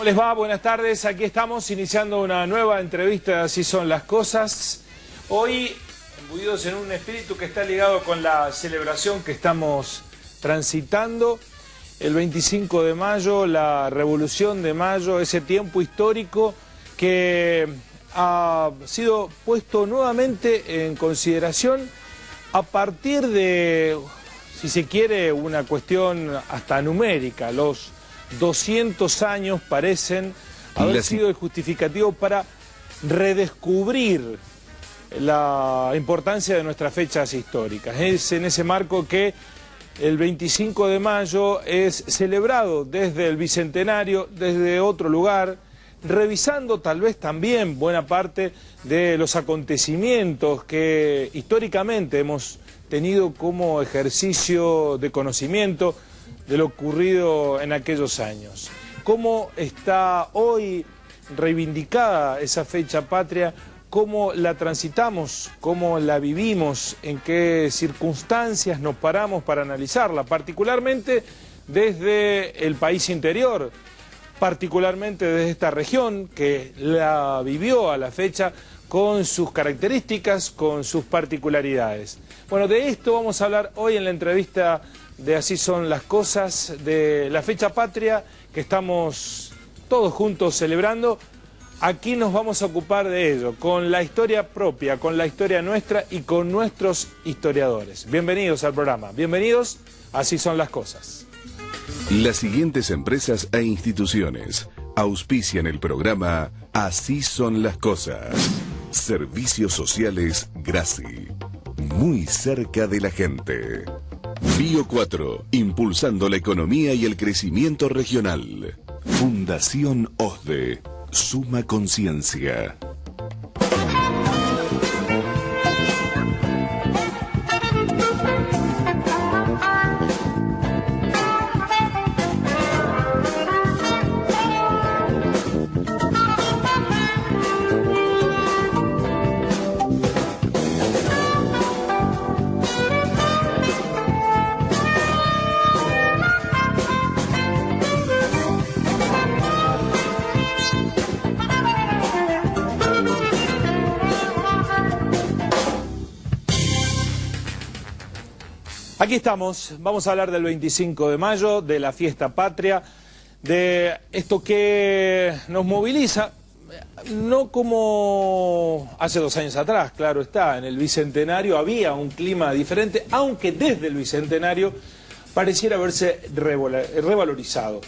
les va? Buenas tardes. Aquí estamos iniciando una nueva entrevista de Así son las cosas. Hoy, imbuidos en un espíritu que está ligado con la celebración que estamos transitando, el 25 de mayo, la Revolución de Mayo, ese tiempo histórico que ha sido puesto nuevamente en consideración a partir de, si se quiere, una cuestión hasta numérica. Los 200 años parecen haber sido el justificativo para redescubrir la importancia de nuestras fechas históricas. Es en ese marco que el 25 de mayo es celebrado desde el Bicentenario, desde otro lugar, revisando tal vez también buena parte de los acontecimientos que históricamente hemos tenido como ejercicio de conocimiento de lo ocurrido en aquellos años. ¿Cómo está hoy reivindicada esa fecha patria? ¿Cómo la transitamos? ¿Cómo la vivimos? ¿En qué circunstancias nos paramos para analizarla? Particularmente desde el país interior, particularmente desde esta región que la vivió a la fecha con sus características, con sus particularidades. Bueno, de esto vamos a hablar hoy en la entrevista de Así son las cosas, de la fecha patria que estamos todos juntos celebrando. Aquí nos vamos a ocupar de ello, con la historia propia, con la historia nuestra y con nuestros historiadores. Bienvenidos al programa, bienvenidos a Así son las cosas. Las siguientes empresas e instituciones auspician el programa Así son las cosas. Servicios Sociales Graci, muy cerca de la gente. Bio 4, impulsando la economía y el crecimiento regional. Fundación OSDE, Suma Conciencia. Aquí estamos, vamos a hablar del 25 de mayo, de la fiesta patria, de esto que nos moviliza, no como hace 2 años atrás, claro está, en el Bicentenario había un clima diferente, aunque desde el Bicentenario pareciera haberse revalorizado.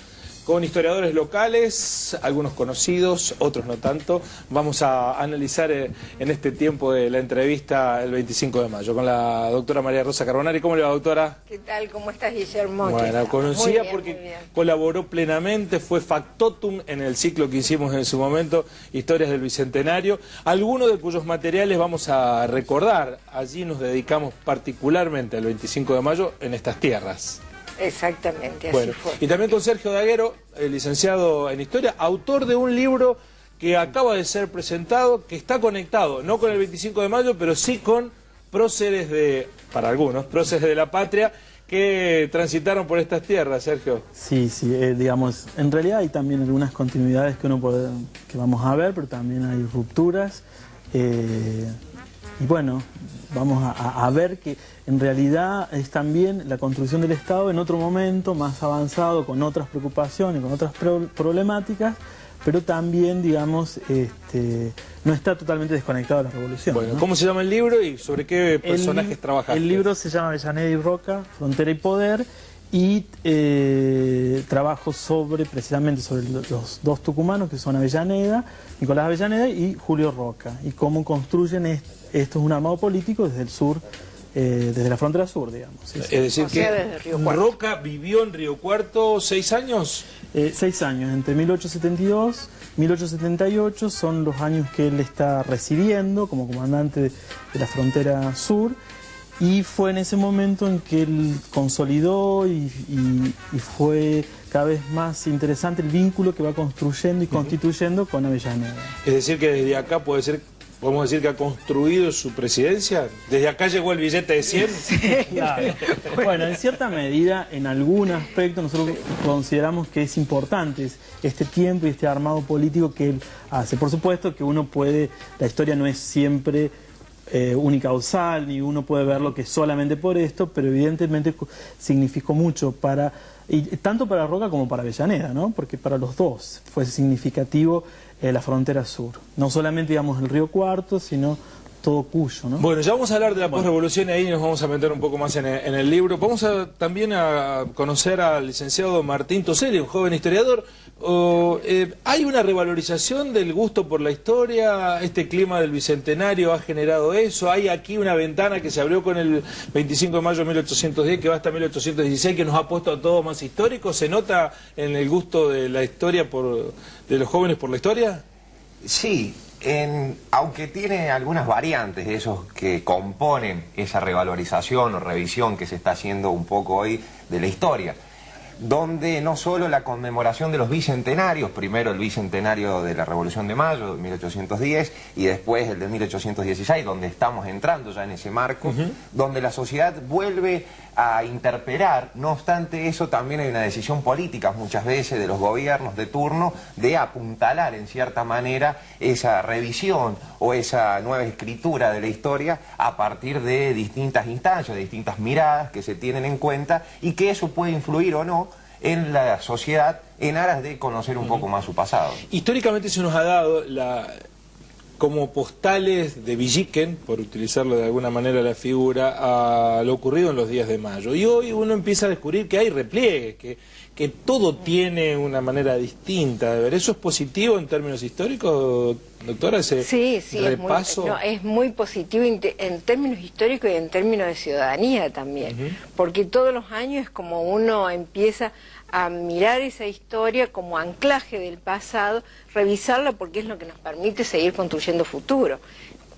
Con historiadores locales, algunos conocidos, otros no tanto, vamos a analizar en este tiempo de la entrevista el 25 de mayo con la doctora María Rosa Carbonari. ¿Cómo le va, doctora? ¿Qué tal? ¿Cómo estás, Guillermo? Bueno, conocía bien, porque colaboró plenamente, fue factotum en el ciclo que hicimos en su momento, Historias del Bicentenario, algunos de cuyos materiales vamos a recordar. Allí nos dedicamos particularmente al 25 de mayo en estas tierras. Exactamente, así bueno, fue. Y también con Sergio Daguero, licenciado en Historia, autor de un libro que acaba de ser presentado, que está conectado, no con el 25 de mayo, pero sí con próceres de, para algunos, próceres de la patria que transitaron por estas tierras, Sergio. Sí, digamos, en realidad hay también algunas continuidades que que vamos a ver, pero también hay rupturas. Y bueno, vamos a ver que en realidad es también la construcción del Estado en otro momento, más avanzado, con otras preocupaciones, con otras problemáticas, pero también, digamos, no está totalmente desconectado de la revolución. Bueno, ¿no? ¿Cómo se llama el libro y sobre qué personajes trabajaste? El libro se llama Avellaneda y Roca, Frontera y Poder, y trabajo precisamente sobre los dos tucumanos, que son Avellaneda, Nicolás Avellaneda y Julio Roca, y cómo construyen esto es un armado político desde el sur, desde la frontera sur, digamos. Sí, sí. Es decir, desde Río Cuarto. Roca vivió en Río Cuarto 6 años. 6 años, entre 1872 y 1878 son los años que él está residiendo como comandante de la frontera sur, y fue en ese momento en que él consolidó y fue cada vez más interesante el vínculo que va construyendo y constituyendo con Avellaneda. Es decir, que desde acá puede ser podemos decir que ha construido su presidencia. Desde acá llegó el billete de 100. Claro. Bueno, en cierta medida, en algún aspecto, nosotros consideramos que es importante este tiempo y este armado político que él hace. Por supuesto que uno puede, la historia no es siempre unicausal, ni uno puede verlo que solamente por esto, pero evidentemente significó mucho y tanto para Roca como para Avellaneda, ¿no? Porque para los dos fue significativo la frontera sur. No solamente, digamos, el Río Cuarto, sino todo Cuyo, ¿no? Bueno, ya vamos a hablar de la posrevolución y ahí nos vamos a meter un poco más en el libro. Vamos también a conocer al licenciado Martín Toselli, un joven historiador. ¿Hay una revalorización del gusto por la historia? ¿Este clima del Bicentenario ha generado eso? ¿Hay aquí una ventana que se abrió con el 25 de mayo de 1810 que va hasta 1816 que nos ha puesto a todos más históricos? ¿Se nota en el gusto de la historia de los jóvenes por la historia? Sí, aunque tiene algunas variantes de esos que componen esa revalorización o revisión que se está haciendo un poco hoy de la historia, donde no solo la conmemoración de los bicentenarios, primero el bicentenario de la Revolución de Mayo de 1810 y después el de 1816, donde estamos entrando ya en ese marco, donde la sociedad vuelve a interpelar. No obstante eso, también hay una decisión política muchas veces de los gobiernos de turno de apuntalar en cierta manera esa revisión o esa nueva escritura de la historia a partir de distintas instancias, de distintas miradas que se tienen en cuenta y que eso puede influir o no en la sociedad en aras de conocer un poco más su pasado. Históricamente se nos ha dado como postales de Villiquen, por utilizarlo de alguna manera la figura, a lo ocurrido en los días de mayo. Y hoy uno empieza a descubrir que hay repliegues, que todo tiene una manera distinta de ver. ¿Eso es positivo en términos históricos, doctora, ese repaso? Es muy positivo en términos históricos y en términos de ciudadanía también, porque todos los años es como uno empieza a mirar esa historia como anclaje del pasado, revisarla porque es lo que nos permite seguir construyendo futuro.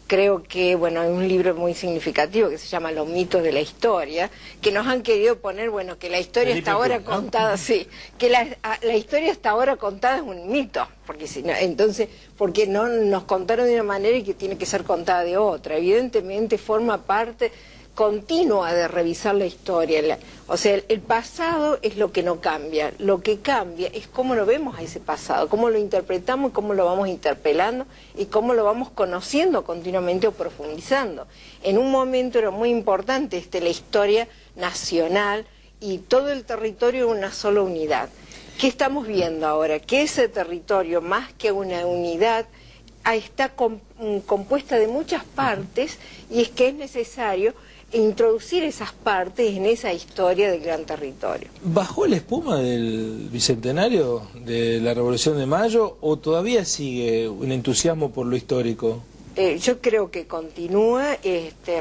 Creo que, bueno, hay un libro muy significativo que se llama Los mitos de la historia, que nos han querido poner, bueno, que la historia hasta ahora contada, sí, que la historia hasta ahora contada es un mito, porque si no, entonces, porque no nos contaron de una manera y que tiene que ser contada de otra. Evidentemente forma parte continua de revisar la historia. O sea, el pasado es lo que no cambia, lo que cambia es cómo lo vemos a ese pasado, cómo lo interpretamos, cómo lo vamos interpelando y cómo lo vamos conociendo continuamente o profundizando. En un momento era muy importante la historia nacional y todo el territorio en una sola unidad. ¿Qué estamos viendo ahora? Que ese territorio, más que una unidad, está compuesta de muchas partes y es que es necesario introducir esas partes en esa historia del gran territorio. ¿Bajó la espuma del Bicentenario de la Revolución de Mayo o todavía sigue un entusiasmo por lo histórico? Yo creo que continúa.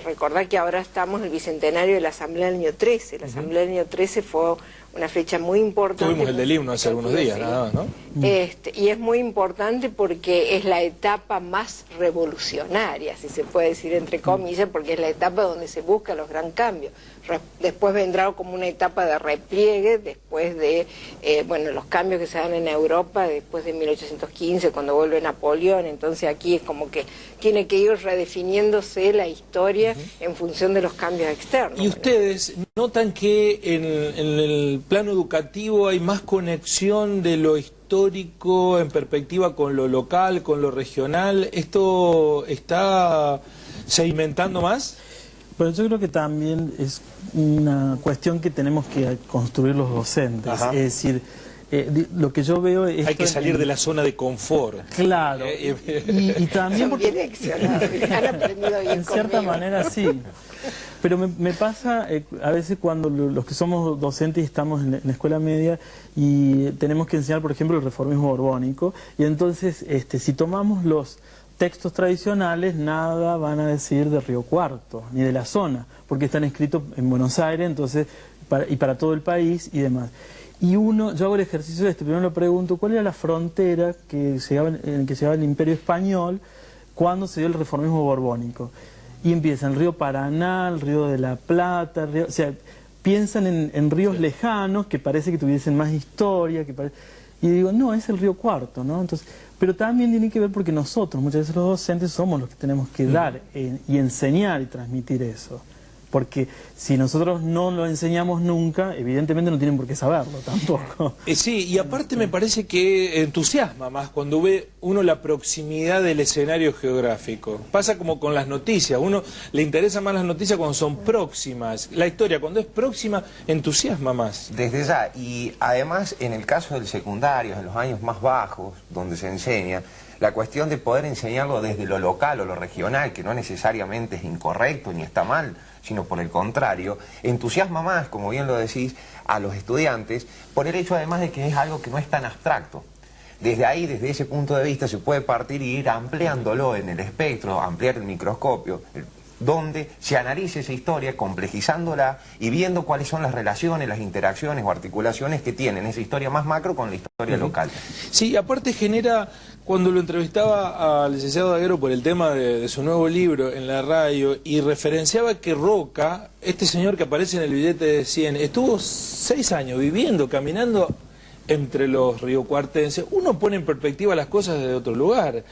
Recordar que ahora estamos en el Bicentenario de la Asamblea del año 13. La Asamblea del año 13 fue una fecha muy importante. Tuvimos el del himno hace algunos días, nada más, ¿no? Y es muy importante porque es la etapa más revolucionaria, si se puede decir entre comillas, porque es la etapa donde se buscan los gran cambios. Después vendrá como una etapa de repliegue, después de los cambios que se dan en Europa, después de 1815, cuando vuelve Napoleón. Entonces aquí es como que tiene que ir redefiniéndose la historia en función de los cambios externos. ¿Y ustedes notan que en el plano educativo hay más conexión de lo histórico en perspectiva con lo local, con lo regional? ¿Esto está sedimentando más? Pero yo creo que también es una cuestión que tenemos que construir los docentes. Es decir, lo que yo veo es... Hay que salir de la zona de confort. Claro. Y también porque... Han aprendido bien en cierta conmigo. manera sí. Pero me pasa a veces cuando los que somos docentes y estamos en la escuela media y tenemos que enseñar, por ejemplo, el reformismo borbónico, y entonces si tomamos los textos tradicionales, nada van a decir de Río Cuarto, ni de la zona, porque están escritos en Buenos Aires, entonces para todo el país y demás. Y yo hago el ejercicio primero le pregunto, ¿cuál era la frontera en que llegaba el Imperio Español cuando se dio el reformismo borbónico? Y empiezan el río Paraná, el río de la Plata, o sea, piensan en ríos lejanos que parece que tuviesen más historia, Y digo, no, es el Río Cuarto, ¿no? Entonces, pero también tiene que ver porque nosotros, muchas veces los docentes, somos los que tenemos que dar y enseñar y transmitir eso. Porque si nosotros no lo enseñamos nunca, evidentemente no tienen por qué saberlo tampoco. Sí, y aparte me parece que entusiasma más cuando ve uno la proximidad del escenario geográfico. Pasa como con las noticias, uno le interesa más las noticias cuando son próximas. La historia cuando es próxima entusiasma más. Desde ya, y además en el caso del secundario, en los años más bajos, donde se enseña, la cuestión de poder enseñarlo desde lo local o lo regional, que no necesariamente es incorrecto ni está mal, sino por el contrario, entusiasma más, como bien lo decís, a los estudiantes, por el hecho además de que es algo que no es tan abstracto. Desde ahí, desde ese punto de vista, se puede partir y ir ampliándolo en el espectro, ampliar el microscopio, donde se analice esa historia, complejizándola y viendo cuáles son las relaciones, las interacciones o articulaciones que tienen esa historia más macro con la historia local. Sí, aparte genera, cuando lo entrevistaba al licenciado Daguerro por el tema de su nuevo libro en la radio, y referenciaba que Roca, este señor que aparece en el billete de 100, estuvo 6 años viviendo, caminando entre los riocuartenses. Uno pone en perspectiva las cosas desde otro lugar,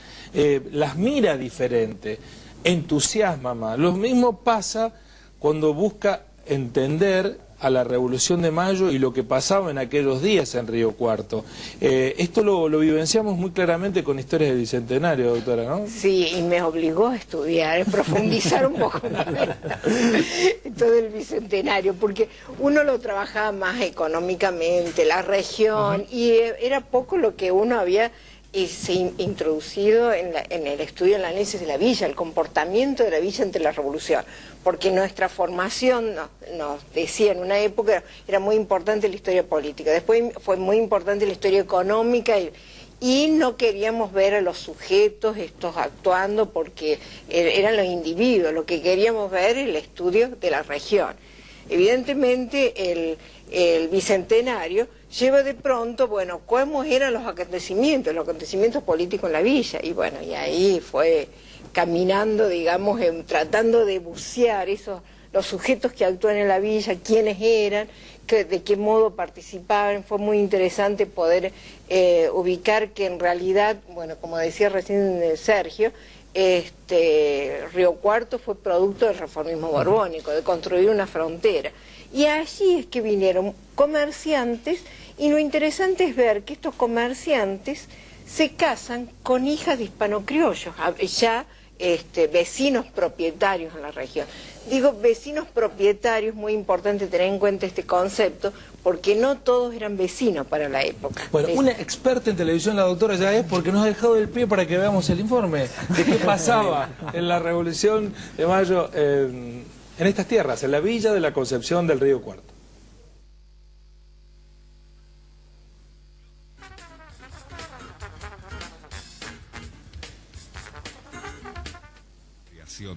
las mira diferente, entusiasma más. Lo mismo pasa cuando busca entender a la Revolución de Mayo y lo que pasaba en aquellos días en Río Cuarto. Esto lo vivenciamos muy claramente con Historias del Bicentenario, doctora, ¿no? Sí, y me obligó a estudiar, a profundizar un poco más en todo el Bicentenario, porque uno lo trabajaba más económicamente, la región, y era poco lo que uno había introducido en el estudio, en el análisis de la villa, el comportamiento de la villa ante la revolución, porque nuestra formación nos decía en una época era muy importante la historia política, después fue muy importante la historia económica y no queríamos ver a los sujetos estos actuando porque eran los individuos, lo que queríamos ver es el estudio de la región. Evidentemente el Bicentenario lleva de pronto, bueno, cómo eran los acontecimientos políticos en la villa, y bueno, y ahí fue caminando, digamos, tratando de bucear los sujetos que actúan en la villa, quiénes eran, de qué modo participaban. Fue muy interesante poder ubicar que en realidad, bueno, como decía recién Sergio, Río Cuarto fue producto del reformismo borbónico, de construir una frontera. Y allí es que vinieron comerciantes, y lo interesante es ver que estos comerciantes se casan con hijas de hispanocriollos, ya vecinos propietarios en la región. Digo vecinos propietarios, muy importante tener en cuenta este concepto, porque no todos eran vecinos para la época. Bueno, una experta en televisión, la doctora ya es, porque nos ha dejado el pie para que veamos el informe de qué pasaba en la Revolución de Mayo en estas tierras, en la villa de la Concepción del Río Cuarto.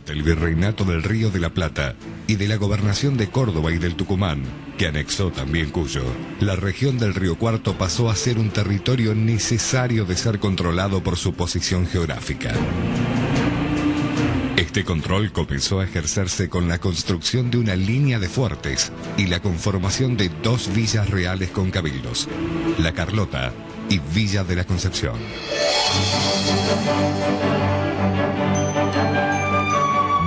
Del Virreinato del Río de la Plata y de la Gobernación de Córdoba y del Tucumán, que anexó también Cuyo, la región del Río Cuarto pasó a ser un territorio necesario de ser controlado por su posición geográfica. Este control comenzó a ejercerse con la construcción de una línea de fuertes y la conformación de 2 villas reales con cabildos, La Carlota y Villa de la Concepción.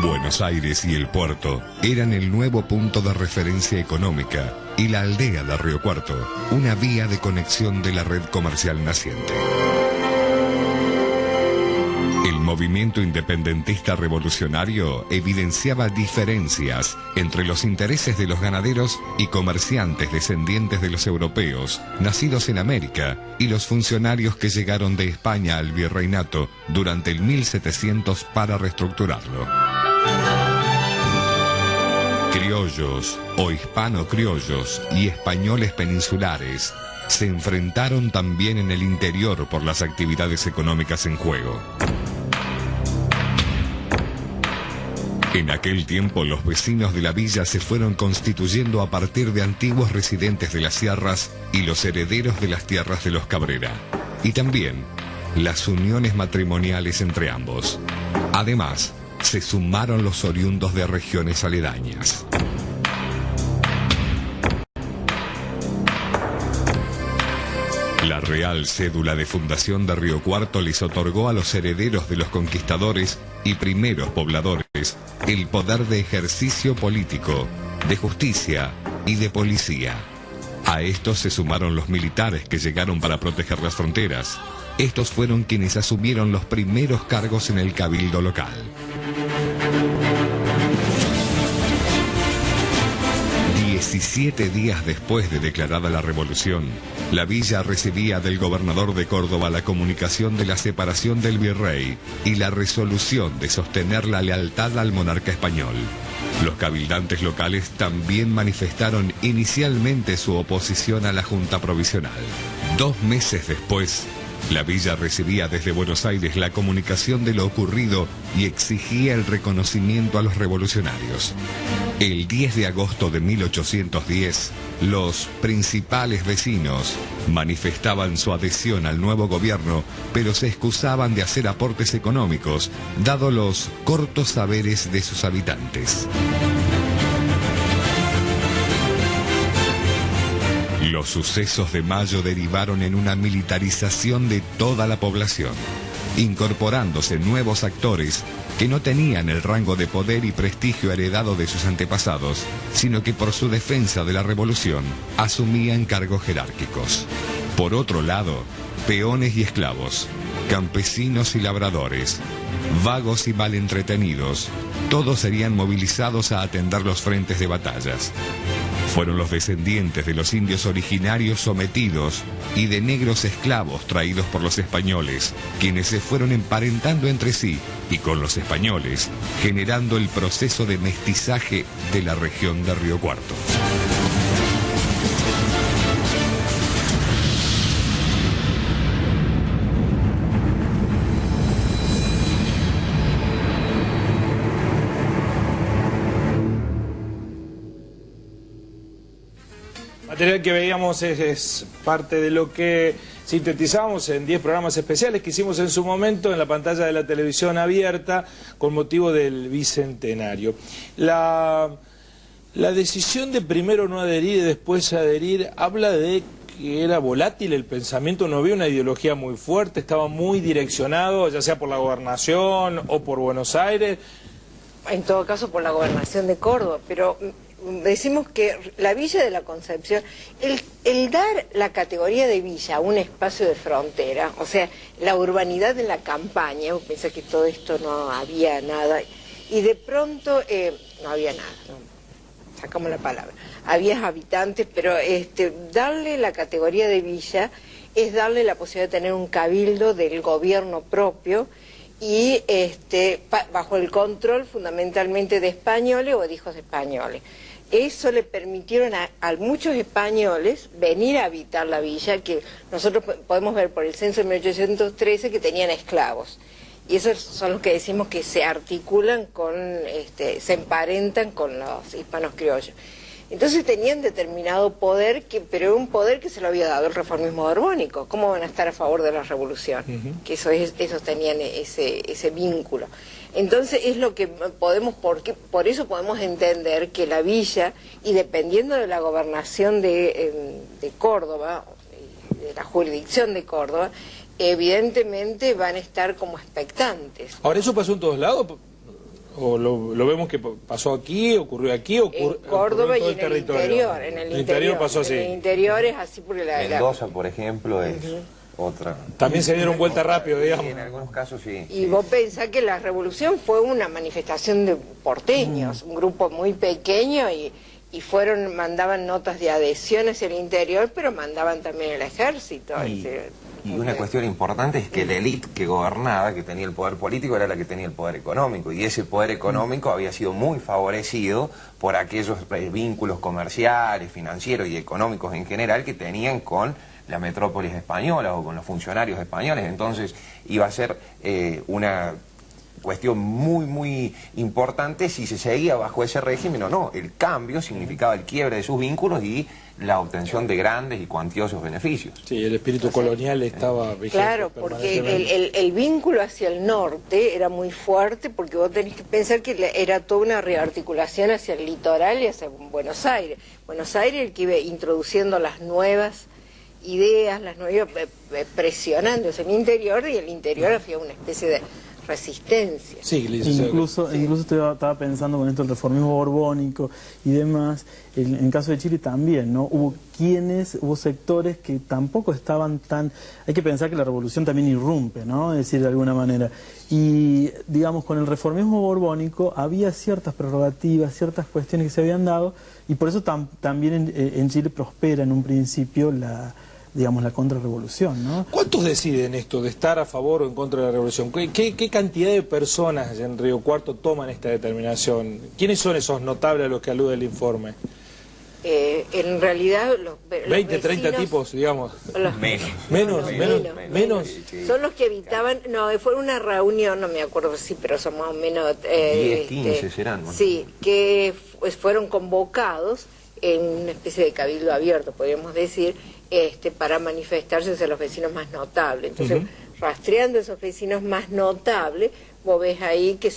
Buenos Aires y el puerto eran el nuevo punto de referencia económica y la aldea de Río Cuarto, una vía de conexión de la red comercial naciente. El movimiento independentista revolucionario evidenciaba diferencias entre los intereses de los ganaderos y comerciantes descendientes de los europeos, nacidos en América, y los funcionarios que llegaron de España al virreinato durante el 1700 para reestructurarlo. Criollos o hispano-criollos y españoles peninsulares se enfrentaron también en el interior por las actividades económicas en juego. En aquel tiempo los vecinos de la villa se fueron constituyendo a partir de antiguos residentes de las sierras y los herederos de las tierras de los Cabrera, y también las uniones matrimoniales entre ambos. Además, se sumaron los oriundos de regiones aledañas. La Real Cédula de Fundación de Río Cuarto les otorgó a los herederos de los conquistadores y primeros pobladores el poder de ejercicio político, de justicia y de policía. A estos se sumaron los militares que llegaron para proteger las fronteras. Estos fueron quienes asumieron los primeros cargos en el cabildo local. 17 días después de declarada la revolución, la villa recibía del gobernador de Córdoba la comunicación de la separación del virrey y la resolución de sostener la lealtad al monarca español. Los cabildantes locales también manifestaron inicialmente su oposición a la Junta Provisional. 2 meses después, la villa recibía desde Buenos Aires la comunicación de lo ocurrido y exigía el reconocimiento a los revolucionarios. El 10 de agosto de 1810, los principales vecinos manifestaban su adhesión al nuevo gobierno, pero se excusaban de hacer aportes económicos, dado los cortos saberes de sus habitantes. Los sucesos de mayo derivaron en una militarización de toda la población, incorporándose nuevos actores que no tenían el rango de poder y prestigio heredado de sus antepasados, sino que por su defensa de la revolución asumían cargos jerárquicos. Por otro lado, peones y esclavos, campesinos y labradores, vagos y mal entretenidos, todos serían movilizados a atender los frentes de batallas. Fueron los descendientes de los indios originarios sometidos y de negros esclavos traídos por los españoles, quienes se fueron emparentando entre sí y con los españoles, generando el proceso de mestizaje de la región de Río Cuarto. El material que veíamos es parte de lo que sintetizamos en 10 programas especiales que hicimos en su momento en la pantalla de la televisión abierta con motivo del bicentenario. La decisión de primero no adherir y después adherir habla de que era volátil el pensamiento, no había una ideología muy fuerte, estaba muy direccionado, ya sea por la gobernación o por Buenos Aires. En todo caso por la gobernación de Córdoba, pero decimos que la Villa de la Concepción, el dar la categoría de villa a un espacio de frontera, o sea, la urbanidad de la campaña, pensé que todo esto no había nada, y de pronto no había nada, no, sacamos la palabra, había habitantes, pero darle la categoría de villa es darle la posibilidad de tener un cabildo del gobierno propio, y bajo el control fundamentalmente de españoles o de hijos de españoles. Eso le permitieron a muchos españoles venir a habitar la villa, que nosotros podemos ver por el censo de 1813 que tenían esclavos. Y esos son los que decimos que se articulan con, se emparentan con los hispanos criollos. Entonces tenían determinado poder, pero era un poder que se lo había dado el reformismo borbónico. ¿Cómo van a estar a favor de la revolución? Que esos tenían ese vínculo. Entonces es lo que podemos, por eso podemos entender que la villa, y dependiendo de la gobernación de Córdoba, de la jurisdicción de Córdoba, evidentemente van a estar como expectantes. Ahora, ¿eso pasó en todos lados? ¿O lo vemos que pasó aquí, ocurrió aquí, en Córdoba y en el interior? En el interior pasó así. En el interior es así porque Mendoza, por ejemplo, es otra. También se dieron vuelta rápido, digamos. Sí, en algunos casos sí. Y vos pensás que la revolución fue una manifestación de porteños, un grupo muy pequeño y mandaban notas de adhesión hacia el interior, pero mandaban también el ejército. Y una cuestión importante es que la élite que gobernaba, que tenía el poder político, era la que tenía el poder económico. Y ese poder económico había sido muy favorecido por aquellos vínculos comerciales, financieros y económicos en general que tenían con la metrópolis española o con los funcionarios españoles. Entonces iba a ser una cuestión muy importante si se seguía bajo ese régimen o no. El cambio significaba el quiebre de sus vínculos y la obtención de grandes y cuantiosos beneficios. Sí, el espíritu colonial estaba vigente. Claro, porque el vínculo hacia el norte era muy fuerte, porque vos tenés que pensar que era toda una rearticulación hacia el litoral y hacia Buenos Aires. Buenos Aires el que iba introduciendo las nuevas ideas, las no iba presionándose en el interior, y el interior había una especie de resistencia. Sí, incluso estaba pensando con esto el reformismo borbónico y demás, en caso de Chile también, ¿no? Hubo sectores que tampoco estaban tan... Hay que pensar que la revolución también irrumpe, ¿no? Es decir, de alguna manera. Y, digamos, con el reformismo borbónico había ciertas prerrogativas, ciertas cuestiones que se habían dado, y por eso también en Chile prospera en un principio la contrarrevolución, ¿no? ¿Cuántos deciden esto de estar a favor o en contra de la revolución? ¿Qué cantidad de personas en Río Cuarto toman esta determinación? ¿Quiénes son esos notables a los que alude el informe? En realidad los 20, 30 vecinos, tipos, digamos. Menos. Son los que habitaban, no, fue una reunión, no me acuerdo si, pero son más o menos 10, 15 serán, ¿no? Sí, que fueron convocados en una especie de cabildo abierto, podríamos decir, para manifestarse hacia los vecinos más notables. Entonces, rastreando esos vecinos más notables, vos ves ahí que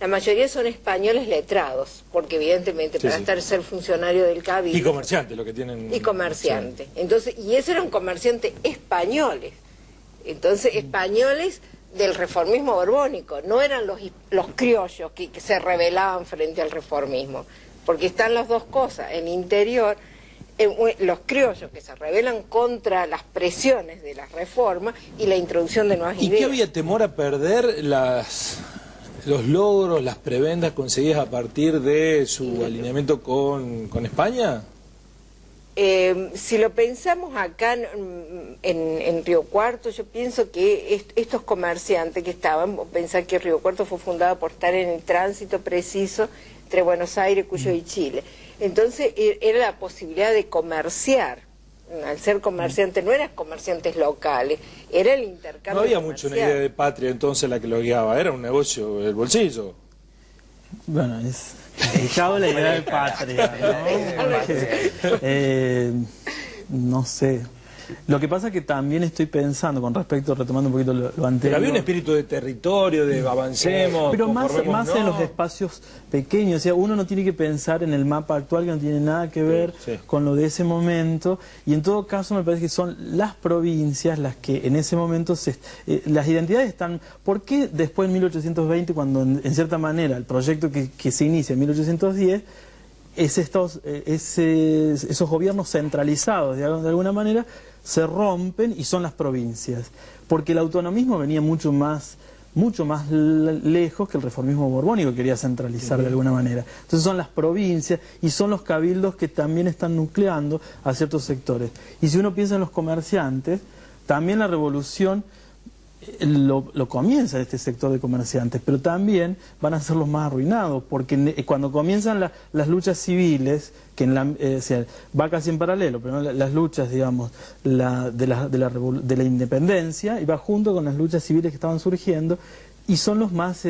la mayoría son españoles letrados, porque evidentemente ser funcionario del cabildo... Y comerciantes, lo que tienen... Y comerciantes. Entonces, y esos eran comerciantes españoles. Entonces, españoles del reformismo borbónico, no eran los criollos que se rebelaban frente al reformismo, porque están las dos cosas, en interior... los criollos que se rebelan contra las presiones de las reformas y la introducción de nuevas ideas. ¿Y qué había temor a perder los logros, las prebendas conseguidas a partir de su alineamiento con España? Si lo pensamos acá en Río Cuarto, yo pienso que estos comerciantes que estaban, pensar que Río Cuarto fue fundado por estar en el tránsito preciso entre Buenos Aires, Cuyo y Chile. Entonces era la posibilidad de comerciar. Al ser comerciante no eran comerciantes locales, era el intercambio. No había comercial. mucho una idea de patria entonces la que lo guiaba, era un negocio del bolsillo. Bueno, es dejado la idea de patria, ¿no? No sé. Lo que pasa es que también estoy pensando con respecto, retomando un poquito lo anterior. Pero había un espíritu de territorio, de avancemos. Pero más en los espacios pequeños. O sea, uno no tiene que pensar en el mapa actual, que no tiene nada que ver con lo de ese momento. Y en todo caso me parece que son las provincias las que en ese momento las identidades están... ¿Por qué después en 1820, cuando en cierta manera el proyecto que se inicia en 1810... esos gobiernos centralizados de alguna manera se rompen y son las provincias, porque el autonomismo venía mucho más lejos que el reformismo borbónico, quería centralizar de alguna manera. Entonces son las provincias y son los cabildos que también están nucleando a ciertos sectores. Y si uno piensa en los comerciantes, también la revolución lo comienza este sector de comerciantes, pero también van a ser los más arruinados, porque cuando comienzan las luchas civiles, que va casi en paralelo, pero ¿no? Las luchas, digamos, de la independencia, y va junto con las luchas civiles que estaban surgiendo, y son los más,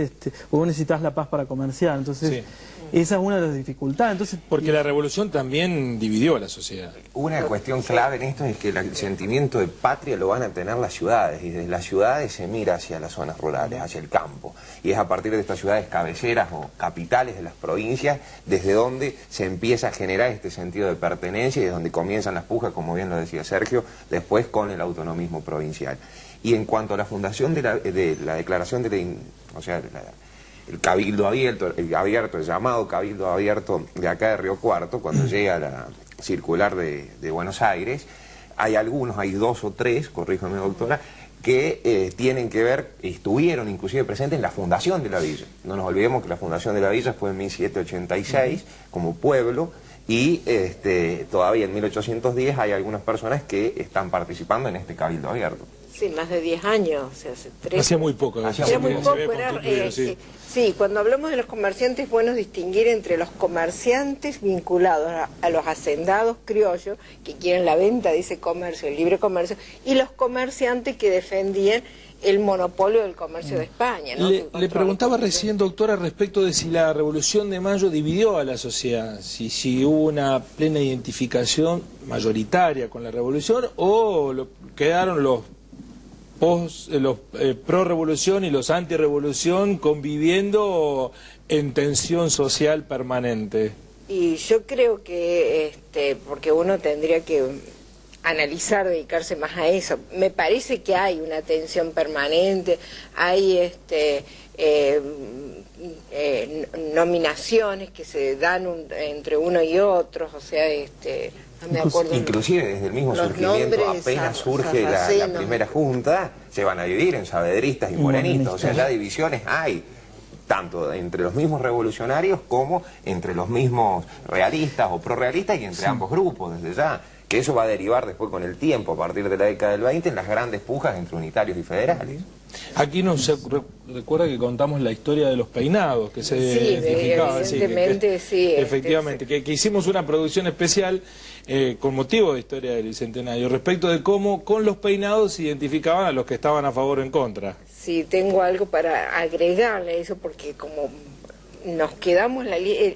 vos necesitas la paz para comerciar, entonces esa es una de las dificultades. Entonces, porque la revolución también dividió a la sociedad. Una cuestión clave en esto es que el sentimiento de patria lo van a tener las ciudades, y desde las ciudades se mira hacia las zonas rurales, hacia el campo, y es a partir de estas ciudades cabeceras o capitales de las provincias desde donde se empieza a generar este sentido de pertenencia y desde donde comienzan las pujas, como bien lo decía Sergio, después con el autonomismo provincial. Y en cuanto a la fundación de la declaración el cabildo abierto, el llamado cabildo abierto de acá de Río Cuarto, cuando llega la circular de Buenos Aires, hay 2 o 3, corríjame doctora, que tienen que ver, estuvieron inclusive presentes en la fundación de la villa. No nos olvidemos que la fundación de la villa fue en 1786 como pueblo, y todavía en 1810 hay algunas personas que están participando en este cabildo abierto. Sí, más de 10 años, o sea, hace 3. Hacía muy poco. Era muy poco, sí, cuando hablamos de los comerciantes es bueno distinguir entre los comerciantes vinculados a los hacendados criollos, que quieren la venta de ese comercio, el libre comercio, y los comerciantes que defendían el monopolio del comercio de España, ¿no? Le preguntaba recién, doctora, respecto de si la Revolución de Mayo dividió a la sociedad, si hubo una plena identificación mayoritaria con la Revolución, o quedaron los pro-revolución y los anti-revolución conviviendo en tensión social permanente. Y yo creo que, porque uno tendría que analizar, dedicarse más a eso. Me parece que hay una tensión permanente, hay nominaciones que se dan entre uno y otros, o sea, no me acuerdo. Inclusive desde el mismo surgimiento, apenas surge la primera junta, se van a dividir en saavedristas y morenistas, o sea, ya divisiones hay, tanto entre los mismos revolucionarios como entre los mismos realistas o prorrealistas y entre ambos grupos, desde ya. Que eso va a derivar después con el tiempo, a partir de la década del 20, en las grandes pujas entre unitarios y federales. Aquí nos recuerda que contamos la historia de los peinados, que se identificaba. Evidentemente, sí. Efectivamente, que hicimos una producción especial con motivo de historia del Bicentenario, respecto de cómo con los peinados se identificaban a los que estaban a favor o en contra. Sí, tengo algo para agregarle a eso, porque como nos quedamos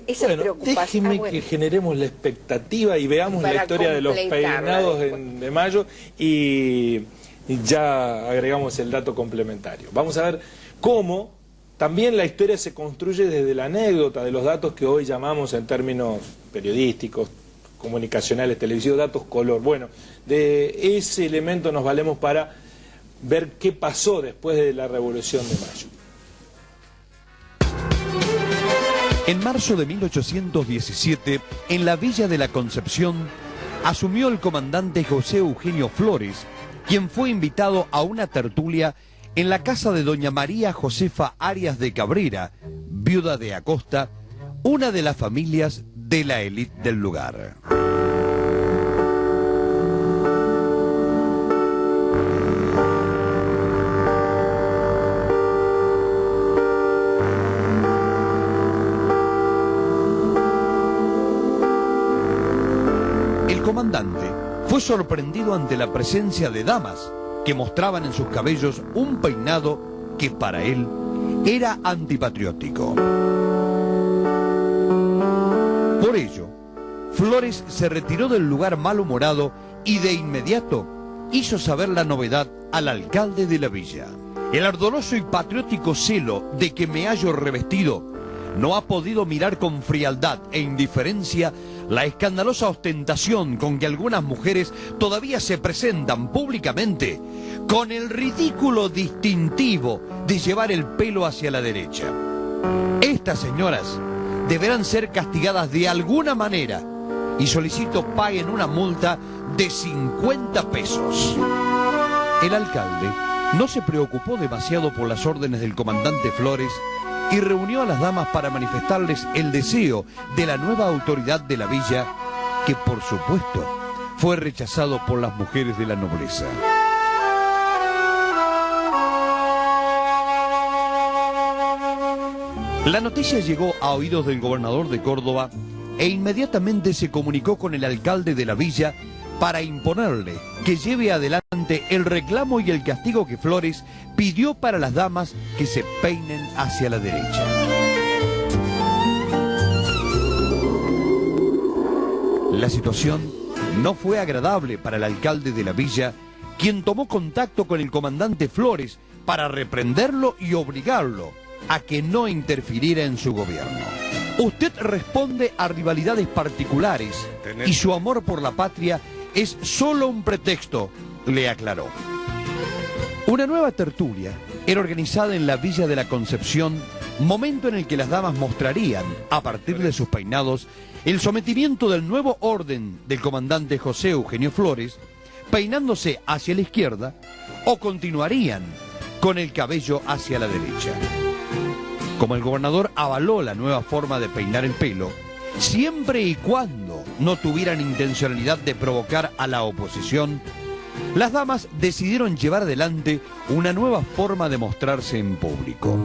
esa preocupación. Déjeme que generemos la expectativa y veamos la historia de los peinados de mayo y ya agregamos el dato complementario. Vamos a ver cómo también la historia se construye desde la anécdota de los datos que hoy llamamos en términos periodísticos, comunicacionales, televisivos, datos color. Bueno, de ese elemento nos valemos para ver qué pasó después de la Revolución de Mayo. En marzo de 1817, en la Villa de la Concepción, asumió el comandante José Eugenio Flores, quien fue invitado a una tertulia en la casa de doña María Josefa Arias de Cabrera, viuda de Acosta, una de las familias de la élite del lugar. El comandante fue sorprendido ante la presencia de damas que mostraban en sus cabellos un peinado que para él era antipatriótico. Por ello, Flores se retiró del lugar malhumorado y de inmediato hizo saber la novedad al alcalde de la villa. El ardoroso y patriótico celo de que me hallo revestido no ha podido mirar con frialdad e indiferencia la escandalosa ostentación con que algunas mujeres todavía se presentan públicamente con el ridículo distintivo de llevar el pelo hacia la derecha. Estas señoras deberán ser castigadas de alguna manera y solicito paguen una multa de 50 pesos. El alcalde no se preocupó demasiado por las órdenes del comandante Flores y reunió a las damas para manifestarles el deseo de la nueva autoridad de la villa, que por supuesto fue rechazado por las mujeres de la nobleza. La noticia llegó a oídos del gobernador de Córdoba e inmediatamente se comunicó con el alcalde de la villa para imponerle que lleve adelante el reclamo y el castigo que Flores pidió para las damas que se peinen hacia la derecha. La situación no fue agradable para el alcalde de la villa, quien tomó contacto con el comandante Flores para reprenderlo y obligarlo a que no interfiriera en su gobierno. Usted responde a rivalidades particulares y su amor por la patria es solo un pretexto, le aclaró. Una nueva tertulia era organizada en la Villa de la Concepción, momento en el que las damas mostrarían, a partir de sus peinados, el sometimiento del nuevo orden del comandante José Eugenio Flores, peinándose hacia la izquierda, o continuarían con el cabello hacia la derecha. Como el gobernador avaló la nueva forma de peinar el pelo, siempre y cuando no tuvieran intencionalidad de provocar a la oposición, las damas decidieron llevar adelante una nueva forma de mostrarse en público.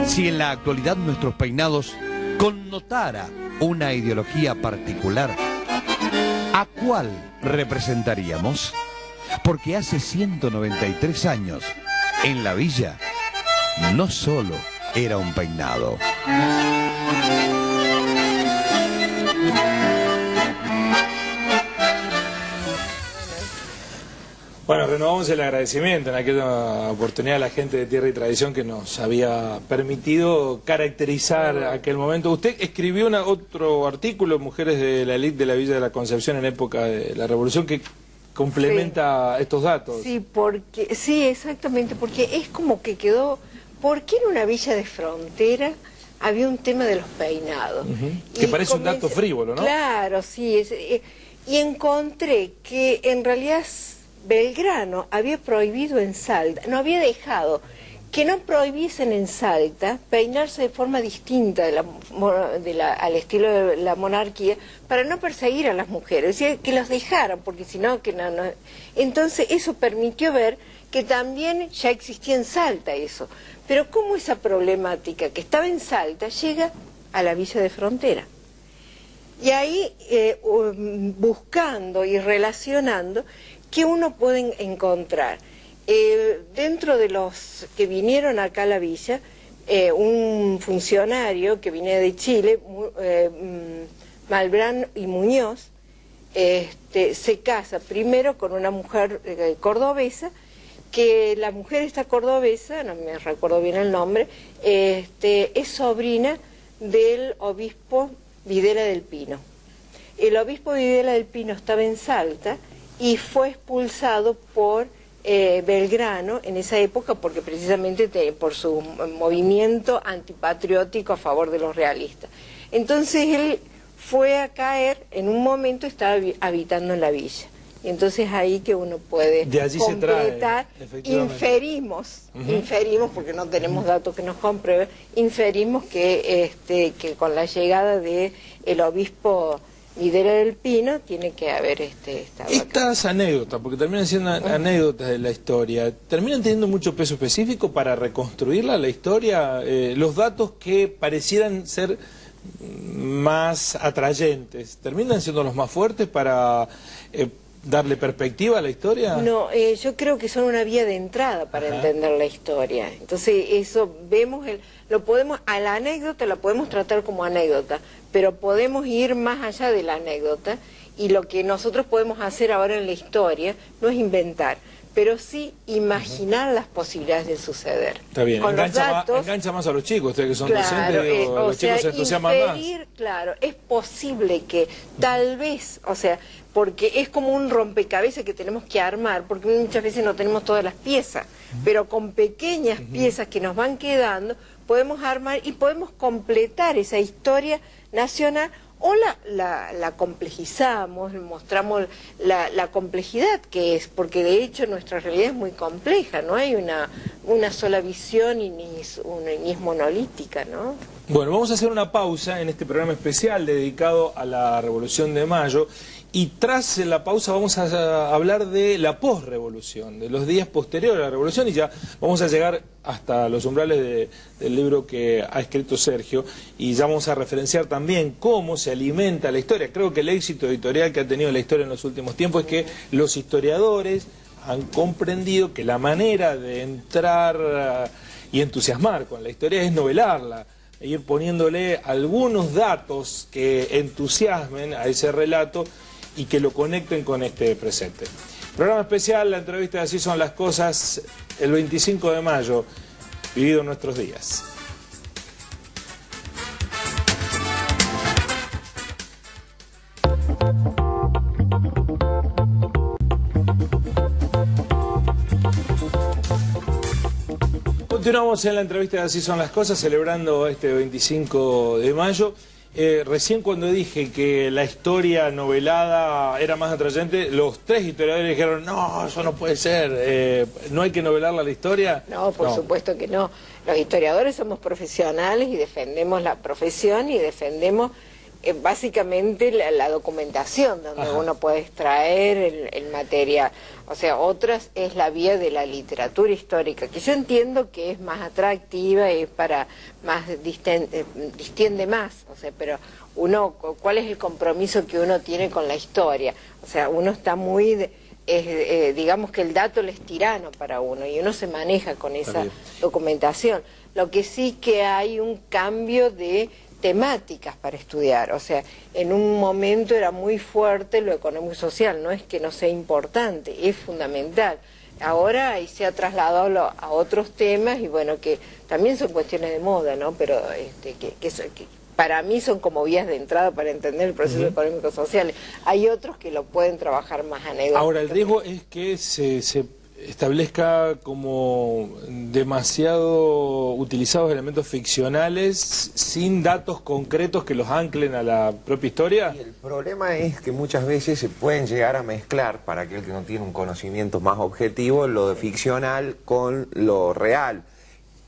Si en la actualidad nuestros peinados connotara una ideología particular, ¿a cuál representaríamos? Porque hace 193 años, en la villa, no solo era un peinado. Bueno, renovamos el agradecimiento en aquella oportunidad a la gente de Tierra y Tradición que nos había permitido caracterizar aquel momento. Usted escribió otro artículo, Mujeres de la Elite de la Villa de la Concepción en época de la Revolución, que complementa estos datos. Sí, exactamente, porque es como que quedó, ¿por qué en una villa de frontera había un tema de los peinados? Que parece un dato frívolo, ¿no? Claro, sí, y encontré que en realidad Belgrano había prohibido en Salta, no había dejado que no prohibiesen en Salta peinarse de forma distinta al estilo de la monarquía para no perseguir a las mujeres, es decir, que los dejaran, porque si no, que no. Entonces eso permitió ver que también ya existía en Salta eso, pero cómo esa problemática que estaba en Salta llega a la villa de frontera. Y ahí, buscando y relacionando, ¿qué uno puede encontrar? Dentro de los que vinieron acá a la villa, un funcionario que viene de Chile, Malbrán y Muñoz, se casa primero con una mujer cordobesa, que la mujer esta cordobesa, no me recuerdo bien el nombre, es sobrina del obispo Videla del Pino. El obispo Videla del Pino estaba en Salta y fue expulsado por Belgrano en esa época porque precisamente por su movimiento antipatriótico a favor de los realistas. Entonces él fue a caer, en un momento estaba habitando en la villa. Y entonces ahí que uno puede de allí completar, se trae, inferimos, porque no tenemos datos que nos comprueben, inferimos que con la llegada de el obispo Videla del Pino tiene que haber estado Estas anécdotas, porque terminan siendo anécdotas de la historia, ¿terminan teniendo mucho peso específico para reconstruirla, la historia? Los datos que parecieran ser más atrayentes, ¿terminan siendo los más fuertes para darle perspectiva a la historia? No, yo creo que son una vía de entrada para entender la historia. Entonces eso vemos, a la anécdota la podemos tratar como anécdota, pero podemos ir más allá de la anécdota, y lo que nosotros podemos hacer ahora en la historia no es inventar, pero sí imaginar las posibilidades de suceder. Está bien, engancha más a los chicos, ustedes que son docentes, los chicos se entusiasman más. Claro, es posible que tal vez, porque es como un rompecabezas que tenemos que armar, porque muchas veces no tenemos todas las piezas, pero con pequeñas piezas que nos van quedando, podemos armar y podemos completar esa historia nacional, o la complejizamos, mostramos la complejidad que es, porque de hecho nuestra realidad es muy compleja, no hay una sola visión y ni es monolítica, ¿no? Bueno, vamos a hacer una pausa en este programa especial dedicado a la Revolución de Mayo, y tras la pausa vamos a hablar de la posrevolución, de los días posteriores a la Revolución, y ya vamos a llegar hasta los umbrales del libro que ha escrito Sergio, y ya vamos a referenciar también cómo se alimenta la historia. Creo que el éxito editorial que ha tenido la historia en los últimos tiempos es que los historiadores han comprendido que la manera de entrar y entusiasmar con la historia es novelarla, e ir poniéndole algunos datos que entusiasmen a ese relato y que lo conecten con este presente. Programa especial, la entrevista de Así son las cosas, el 25 de mayo, vivido en nuestros días. Continuamos en la entrevista de Así son las cosas, celebrando este 25 de mayo. Recién cuando dije que la historia novelada era más atrayente, los tres historiadores dijeron, no, eso no puede ser, no hay que novelarla la historia. No, por supuesto que no. Los historiadores somos profesionales y defendemos la profesión y defendemos básicamente la documentación, donde uno puede extraer el material. Otras es la vía de la literatura histórica, que yo entiendo que es más atractiva, es para más distiende más, pero ¿cuál es el compromiso que uno tiene con la historia? Uno está muy, digamos que el dato es tirano para uno, y uno se maneja con esa documentación. Lo que sí que hay un cambio de temáticas para estudiar. O sea, en un momento era muy fuerte lo económico y social, no es que no sea importante, es fundamental. Ahora ahí se ha trasladado a otros temas y bueno, que también son cuestiones de moda, ¿no? Pero que para mí son como vías de entrada para entender el proceso económico-social. Hay otros que lo pueden trabajar más anecdóticamente. Ahora, el riesgo es que se establezca como demasiado utilizados elementos ficcionales sin datos concretos que los anclen a la propia historia. Y el problema es que muchas veces se pueden llegar a mezclar, para aquel que no tiene un conocimiento más objetivo, lo de ficcional con lo real.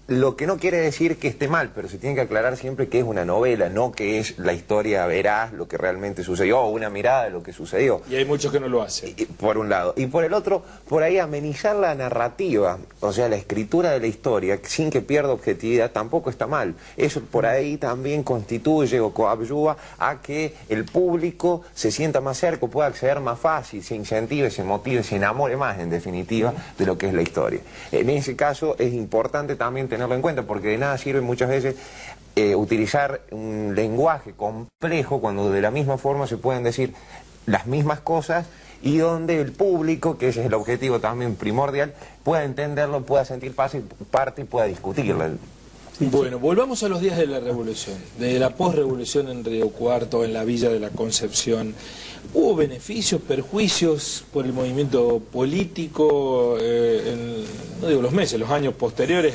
Lo que no quiere decir que esté mal, pero se tiene que aclarar siempre que es una novela, no que es la historia veraz, lo que realmente sucedió, o una mirada de lo que sucedió. Y hay muchos que no lo hacen. Por un lado. Y por el otro, por ahí amenizar la narrativa, o sea, la escritura de la historia, sin que pierda objetividad, tampoco está mal. Eso por ahí también constituye o coadyuva a que el público se sienta más cerca, pueda acceder más fácil, se incentive, se motive, se enamore más, en definitiva, de lo que es la historia. En ese caso es importante también tenerlo en cuenta, porque de nada sirve muchas veces utilizar un lenguaje complejo cuando de la misma forma se pueden decir las mismas cosas y donde el público, que ese es el objetivo también primordial, pueda entenderlo, pueda sentir parte y pueda discutirlo. Bueno, volvamos a los días de la Revolución, de la posrevolución en Río Cuarto, en la Villa de la Concepción. ¿Hubo beneficios, perjuicios por el movimiento político no digo los meses, los años posteriores?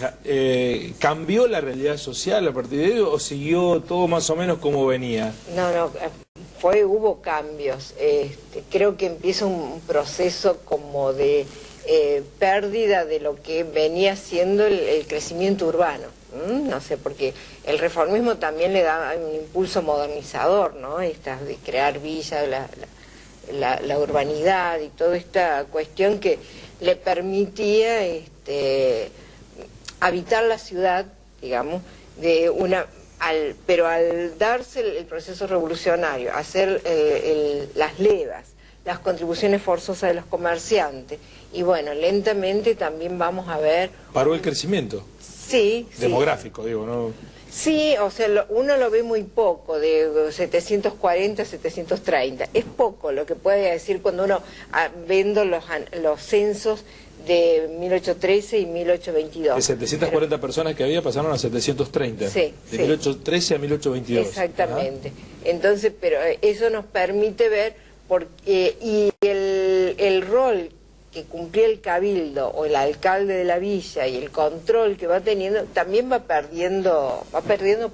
¿Cambió la realidad social a partir de ello o siguió todo más o menos como venía? No, hubo cambios. Creo que empieza un proceso como de pérdida de lo que venía siendo el crecimiento urbano. No sé, porque el reformismo también le da un impulso modernizador, ¿no? De crear villas, la urbanidad y toda esta cuestión que le permitía habitar la ciudad, digamos, pero al darse el proceso revolucionario, hacer las levas, las contribuciones forzosas de los comerciantes, y bueno, lentamente también vamos a ver... ¿Paró el crecimiento? Sí. Demográfico, digo, ¿no? Sí, o sea, uno lo ve muy poco, de 740 a 730. Es poco lo que puede decir cuando uno, viendo los censos de 1813 y 1822. De 740 personas que había pasaron a 730. Sí, de 1813 a 1822. Exactamente. Entonces, pero eso nos permite ver, y el rol que cumplía el cabildo o el alcalde de la villa y el control que va teniendo, también va perdiendo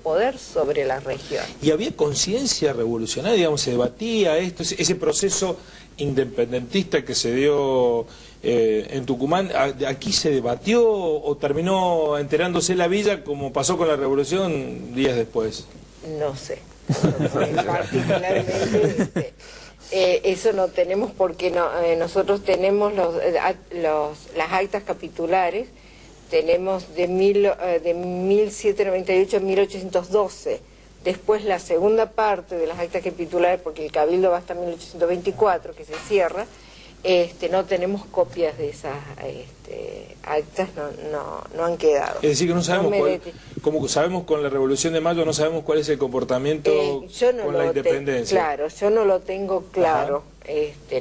poder sobre la región. ¿Y había conciencia revolucionaria, digamos, se debatía esto, ese proceso independentista que se dio en Tucumán, aquí se debatió o terminó enterándose la villa como pasó con la revolución días después? No sé particularmente eso no tenemos, porque nosotros tenemos las actas capitulares, tenemos de 1798 a 1812. Después la segunda parte de las actas capitulares, porque el cabildo va hasta 1824, que se cierra, no tenemos copias de esas actas, no han quedado. Es decir, que no sabemos como sabemos con la Revolución de Mayo, no sabemos cuál es el comportamiento con la independencia. Claro, yo no lo tengo claro,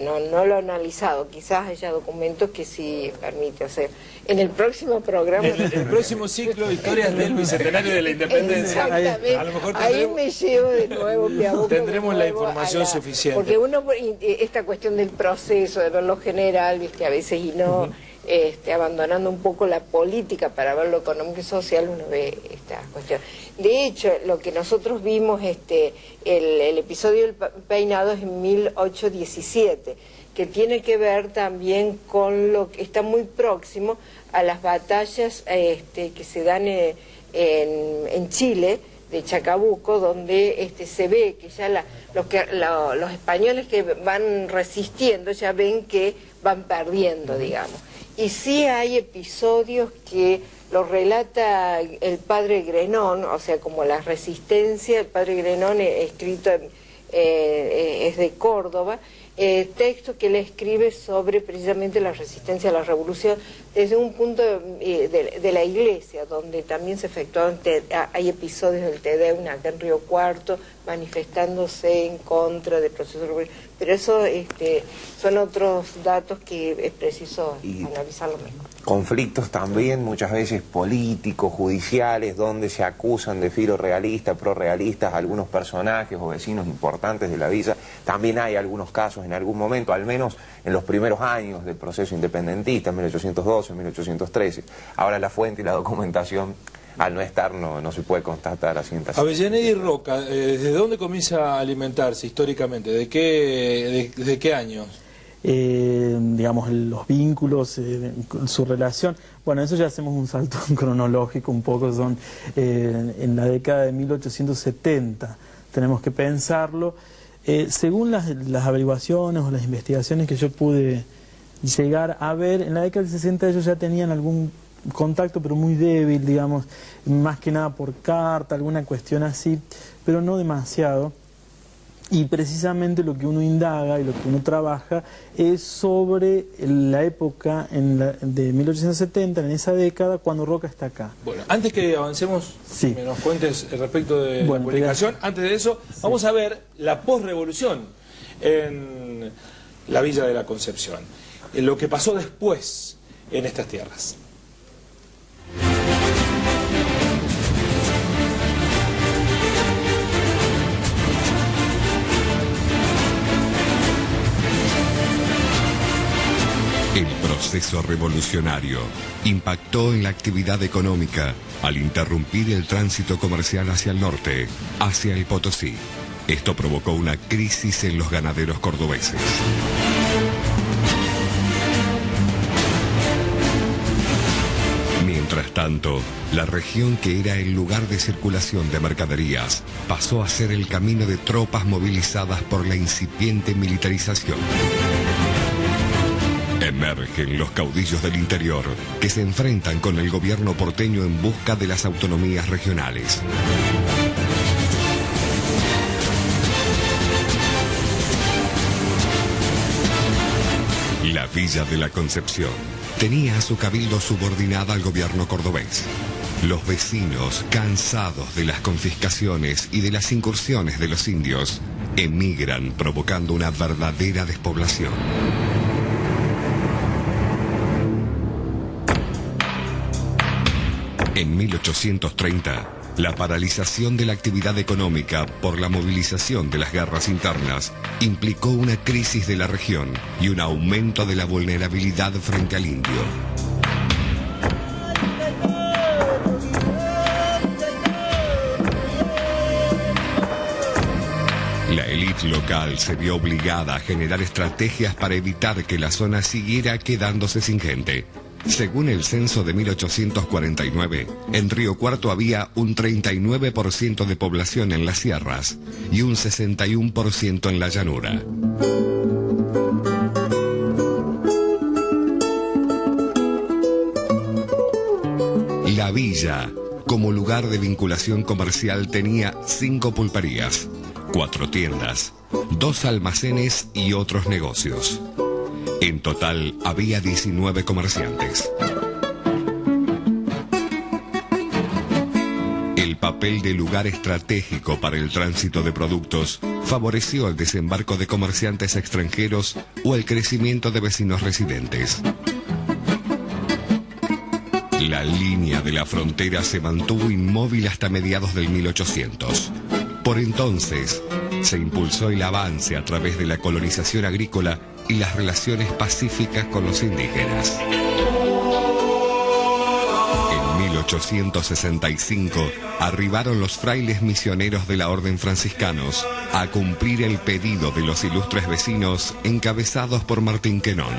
no lo he analizado, quizás haya documentos que sí permite hacer. En el próximo programa... En el próximo ciclo, Historias del Bicentenario de la Independencia. Exactamente, A lo mejor ahí me llevo de nuevo, tendremos la información suficiente. Porque esta cuestión del proceso, de verlo general, ¿viste? A veces y no... abandonando un poco la política para ver lo económico y social, uno ve esta cuestión. De hecho, lo que nosotros vimos, el episodio del peinado es en 1817, que tiene que ver también con lo que está muy próximo a las batallas que se dan en Chile, de Chacabuco, donde se ve que ya los españoles que van resistiendo ya ven que van perdiendo, digamos. Y sí hay episodios que lo relata el padre Grenón, o sea, como la resistencia. El padre Grenón, escrito es de Córdoba, texto que él escribe sobre precisamente la resistencia a la revolución desde un punto de la iglesia, donde también se efectuaron, hay episodios del Te Deum acá en Río Cuarto, manifestándose en contra del proceso revolucionario. Pero eso son otros datos que es preciso analizarlo mejor. Conflictos también muchas veces políticos, judiciales, donde se acusan de filorealistas, prorrealistas a algunos personajes o vecinos importantes de la villa. También hay algunos casos en algún momento, al menos en los primeros años del proceso independentista, en 1812, 1813. Ahora la fuente y la documentación, al no estar, no se puede constatar a ciencia cierta. Avellaneda y Roca, ¿desde dónde comienza a alimentarse históricamente? ¿De qué años? Digamos, los vínculos, su relación. Bueno, eso ya hacemos un salto cronológico un poco, son en la década de 1870, tenemos que pensarlo. Según las averiguaciones o las investigaciones que yo pude llegar a ver, en la década del 60 ellos ya tenían algún contacto, pero muy débil, digamos, más que nada por carta, alguna cuestión así, pero no demasiado. Y precisamente lo que uno indaga y lo que uno trabaja es sobre la época de 1870, en esa década, cuando Roca está acá. Bueno, antes que avancemos, sí, me nos cuentes respecto de la publicación, antes de eso, sí, vamos a ver la posrevolución en la Villa de la Concepción, lo que pasó después en estas tierras. El proceso revolucionario impactó en la actividad económica al interrumpir el tránsito comercial hacia el norte, hacia el Potosí. Esto provocó una crisis en los ganaderos cordobeses. Mientras tanto, la región que era el lugar de circulación de mercaderías pasó a ser el camino de tropas movilizadas por la incipiente militarización. Emergen los caudillos del interior que se enfrentan con el gobierno porteño en busca de las autonomías regionales. La Villa de la Concepción tenía a su cabildo subordinada al gobierno cordobés. Los vecinos, cansados de las confiscaciones y de las incursiones de los indios, emigran provocando una verdadera despoblación. En 1830, la paralización de la actividad económica por la movilización de las guerras internas implicó una crisis de la región y un aumento de la vulnerabilidad frente al indio. La élite local se vio obligada a generar estrategias para evitar que la zona siguiera quedándose sin gente. Según el censo de 1849, en Río Cuarto había un 39% de población en las sierras y un 61% en la llanura. La villa, como lugar de vinculación comercial, tenía 5 pulperías, 4 tiendas, 2 almacenes y otros negocios. En total había 19 comerciantes. El papel de lugar estratégico para el tránsito de productos favoreció el desembarco de comerciantes extranjeros o el crecimiento de vecinos residentes. La línea de la frontera se mantuvo inmóvil hasta mediados del 1800. Por entonces, se impulsó el avance a través de la colonización agrícola y las relaciones pacíficas con los indígenas. En 1865 arribaron los frailes misioneros de la Orden Franciscanos a cumplir el pedido de los ilustres vecinos encabezados por Martín Quenón: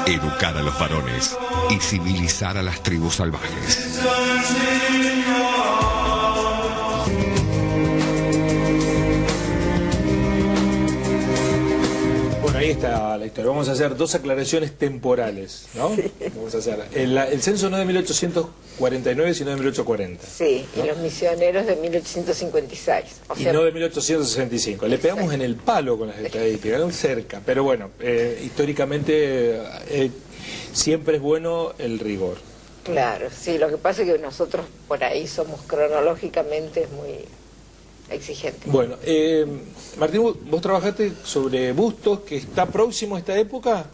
educar a los varones y civilizar a las tribus salvajes. Ahí ahí está la historia. Vamos a hacer dos aclaraciones temporales, ¿no? Sí. Vamos a hacer. El censo no es de 1849, sino de 1840. Sí, ¿no? Y los misioneros de 1856. O Y sea, no de 1865. Le pegamos en el palo con las estadísticas, ¿no? Cerca. Pero bueno, históricamente siempre es bueno el rigor. claro, sí, lo que pasa es que nosotros por ahí somos cronológicamente muy exigentes. Bueno, Martín, vos trabajaste sobre Bustos, que está próximo a esta época.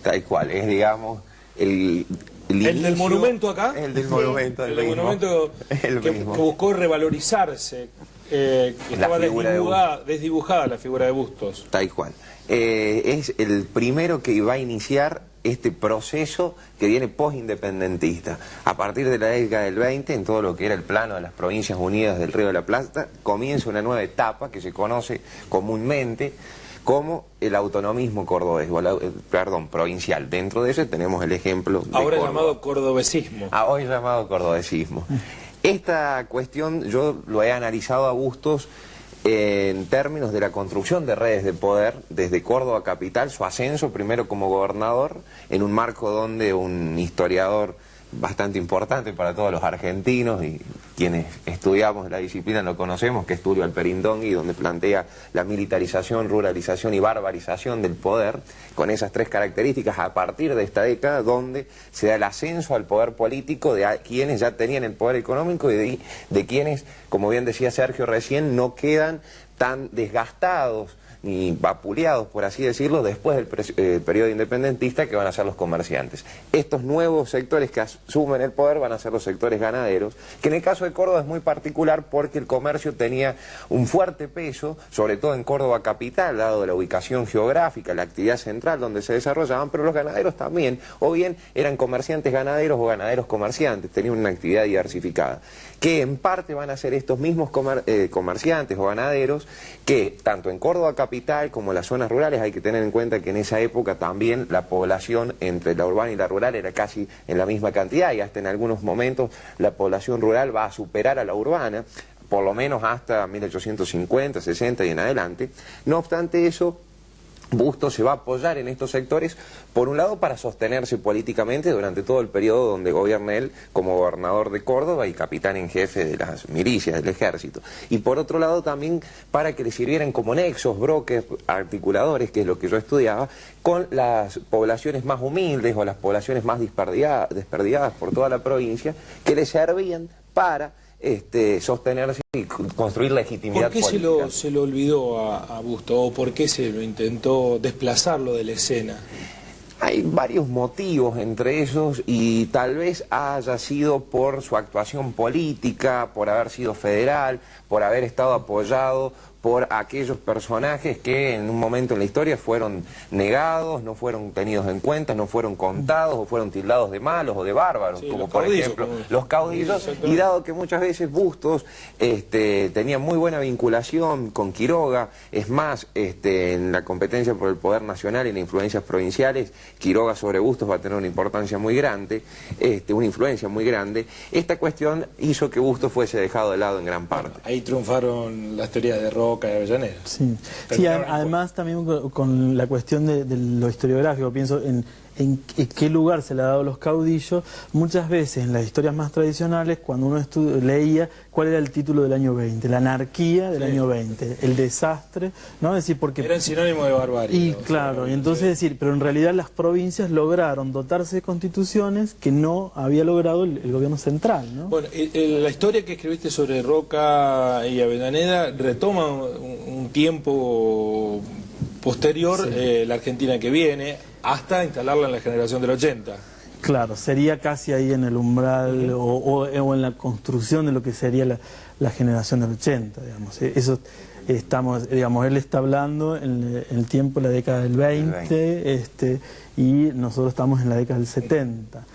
Tal cual, es digamos el Del monumento acá. El del monumento, El del monumento que buscó revalorizarse, que estaba desdibujada la figura de Bustos. Tal cual. Es el primero que va a iniciar este proceso que viene post-independentista. A partir de la década del 20, en todo lo que era el plano de las Provincias Unidas del Río de la Plata, comienza una nueva etapa que se conoce comúnmente como el autonomismo cordobés, provincial. Dentro de eso tenemos el ejemplo de ahora Córdoba. llamado cordobesismo. Hoy llamado cordobesismo. Esta cuestión yo lo he analizado a Bustos en términos de la construcción de redes de poder desde Córdoba capital, su ascenso primero como gobernador, en un marco donde un historiador bastante importante para todos los argentinos y quienes estudiamos la disciplina lo conocemos, que es Tulio Alperindongui, donde plantea la militarización, ruralización y barbarización del poder, con esas tres características a partir de esta década, donde se da el ascenso al poder político de quienes ya tenían el poder económico y de quienes, como bien decía Sergio recién, no quedan tan desgastados ni vapuleados, por así decirlo, después del periodo independentista, que van a ser los comerciantes. Estos nuevos sectores que asumen el poder van a ser los sectores ganaderos, que en el caso de Córdoba es muy particular porque el comercio tenía un fuerte peso, sobre todo en Córdoba capital, dado la ubicación geográfica, la actividad central donde se desarrollaban, pero los ganaderos también, o bien eran comerciantes ganaderos o ganaderos comerciantes, tenían una actividad diversificada, que en parte van a ser estos mismos comerciantes o ganaderos que tanto en Córdoba capital como en las zonas rurales, hay que tener en cuenta que en esa época también la población entre la urbana y la rural era casi en la misma cantidad y hasta en algunos momentos la población rural va a superar a la urbana, por lo menos hasta 1850, 60 y en adelante. No obstante eso, Bustos se va a apoyar en estos sectores, por un lado para sostenerse políticamente durante todo el periodo donde gobierna él como gobernador de Córdoba y capitán en jefe de las milicias del ejército, y por otro lado también para que le sirvieran como nexos, brokers, articuladores, que es lo que yo estudiaba, con las poblaciones más humildes o las poblaciones más desperdigadas por toda la provincia, que le servían para sostenerse y construir legitimidad política. ¿Por qué se lo olvidó a Bustos o por qué se lo intentó desplazarlo de la escena? Hay varios motivos entre esos y tal vez haya sido por su actuación política, por haber sido federal, por haber estado apoyado por aquellos personajes que en un momento en la historia fueron negados, no fueron tenidos en cuenta, no fueron contados o fueron tildados de malos o de bárbaros, sí, como por ejemplo los caudillos, y dado que muchas veces Bustos tenía muy buena vinculación con Quiroga, es más, en la competencia por el poder nacional y en influencias provinciales, Quiroga sobre Bustos va a tener una importancia muy grande, una influencia muy grande, esta cuestión hizo que Bustos fuese dejado de lado en gran parte. Bueno, ahí triunfaron las teorías de Roca y Avellaneda. Sí, además también con la cuestión de lo historiográfico, pienso en qué lugar se le ha dado a los caudillos. Muchas veces en las historias más tradicionales, cuando uno leía cuál era el título del año 20, la anarquía del año 20, el desastre, ¿no? Es decir, porque eran sinónimo de barbarie. Y claro, y entonces decir, pero en realidad las provincias lograron dotarse de constituciones que no había logrado el gobierno central, ¿no? Bueno, la historia que escribiste sobre Roca y Avellaneda retoma un tiempo posterior, sí. La Argentina que viene, hasta instalarla en la generación del 80. Claro, sería casi ahí en el umbral o en la construcción de lo que sería la generación del 80, digamos. Eso estamos, digamos, él está hablando en el tiempo de la década del 20, y nosotros estamos en la década del 70.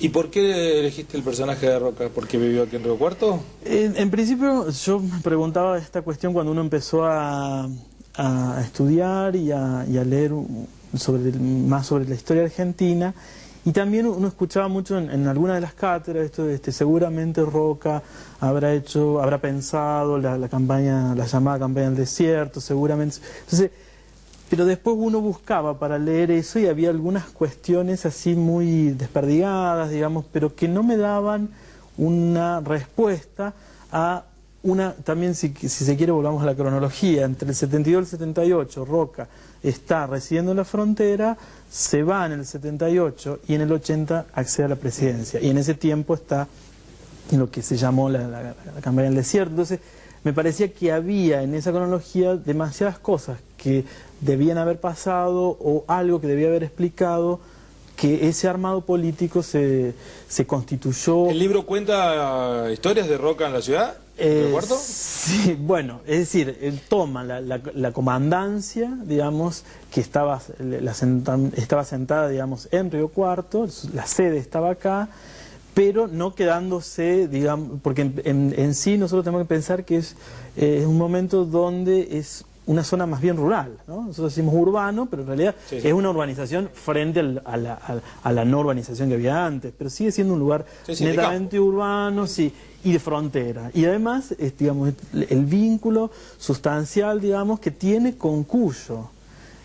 ¿Y por qué elegiste el personaje de Roca? ¿Por qué vivió aquí en Río Cuarto? En principio yo me preguntaba esta cuestión cuando uno empezó a estudiar y a leer más sobre la historia argentina, y también uno escuchaba mucho en alguna de las cátedras esto seguramente Roca habrá pensado la llamada campaña del desierto, seguramente. Entonces Pero después uno buscaba para leer eso y había algunas cuestiones así muy desperdigadas, digamos, pero que no me daban una respuesta a una, también si se quiere volvamos a la cronología, entre el 72 y el 78 Roca está residiendo en la frontera, se va en el 78 y en el 80 accede a la presidencia. Y en ese tiempo está en lo que se llamó la campaña del desierto. Entonces, me parecía que había en esa cronología demasiadas cosas que debían haber pasado o algo que debía haber explicado que ese armado político se constituyó... ¿El libro cuenta historias de Roca en la ciudad? Sí, bueno, es decir, él toma la comandancia, digamos, que estaba sentada, digamos, en Río Cuarto, la sede estaba acá, pero no quedándose, digamos, porque en sí nosotros tenemos que pensar que es un momento donde es una zona más bien rural, ¿no? Nosotros decimos urbano, pero en realidad es una urbanización frente a la no urbanización que había antes, pero sigue siendo un lugar netamente urbano, y de frontera. Y además, digamos, el vínculo sustancial, digamos, que tiene con Cuyo,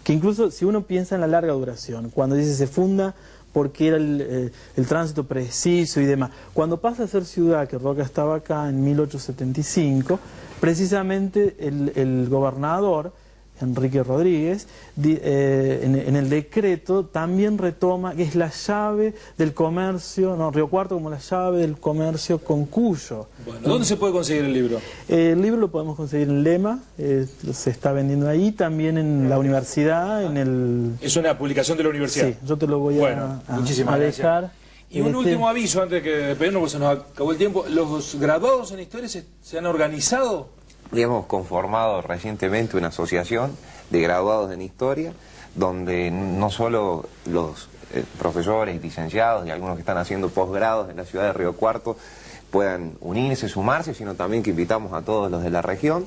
que incluso si uno piensa en la larga duración, cuando dice se funda porque era el tránsito preciso y demás. Cuando pasa a ser ciudad, que Roca estaba acá en 1875, precisamente el gobernador, Enrique Rodríguez, en el decreto también retoma que es la llave del comercio, Río Cuarto como la llave del comercio con Cuyo. Bueno, ¿dónde se puede conseguir el libro? El libro lo podemos conseguir en Lema, se está vendiendo ahí, también en la universidad, Es una publicación de la universidad. Sí, yo te lo voy a dejar. Y un último aviso antes de despedirnos, porque se nos acabó el tiempo. ¿Los graduados en historia se han organizado? Y hemos conformado recientemente una asociación de graduados en historia, donde no solo los profesores, licenciados y algunos que están haciendo posgrados en la ciudad de Río Cuarto puedan unirse, sumarse, sino también que invitamos a todos los de la región,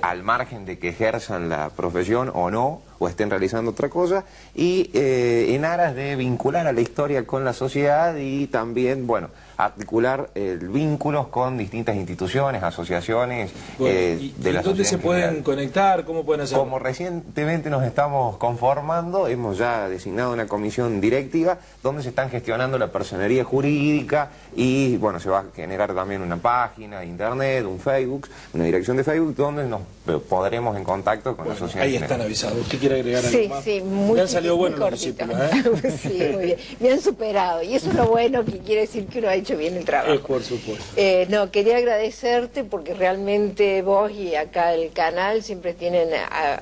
al margen de que ejerzan la profesión o no, o estén realizando otra cosa, y en aras de vincular a la historia con la sociedad y también, bueno, articular vínculos con distintas instituciones, asociaciones de la sociedad. ¿Dónde se pueden conectar? ¿Cómo pueden hacer? Como recientemente nos estamos conformando, hemos ya designado una comisión directiva donde se están gestionando la personería jurídica y, bueno, se va a generar también una página de internet, un Facebook, una dirección de Facebook donde nos podremos en contacto con la sociedad. Ahí están avisados. ¿Usted quiere agregar algo más? Sí, muy, me han salido buenos los cortito. discípulos, Sí, muy bien. Me han superado. Y eso es lo bueno, que quiere decir que uno ha hecho bien el trabajo. Por supuesto. No, quería agradecerte porque realmente vos y acá el canal siempre tienen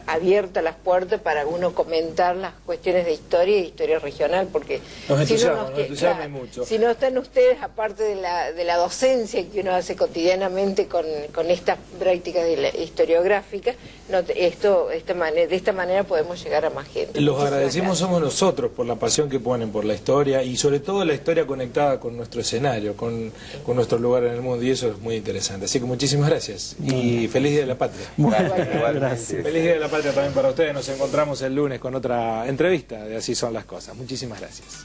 abiertas las puertas para uno comentar las cuestiones de historia y de historia regional, porque nos entusiasma mucho. Si no están ustedes, aparte de la docencia que uno hace cotidianamente con estas prácticas de la historiográfica, de esta manera podemos llegar a más gente. Los agradecemos somos nosotros por la pasión que ponen por la historia y sobre todo la historia conectada con nuestro escenario, con nuestro lugar en el mundo, y eso es muy interesante. Así que muchísimas gracias y feliz Día de la Patria. Gracias. Feliz Día de la Patria también para ustedes. Nos encontramos el lunes con otra entrevista de Así Son las Cosas. Muchísimas gracias.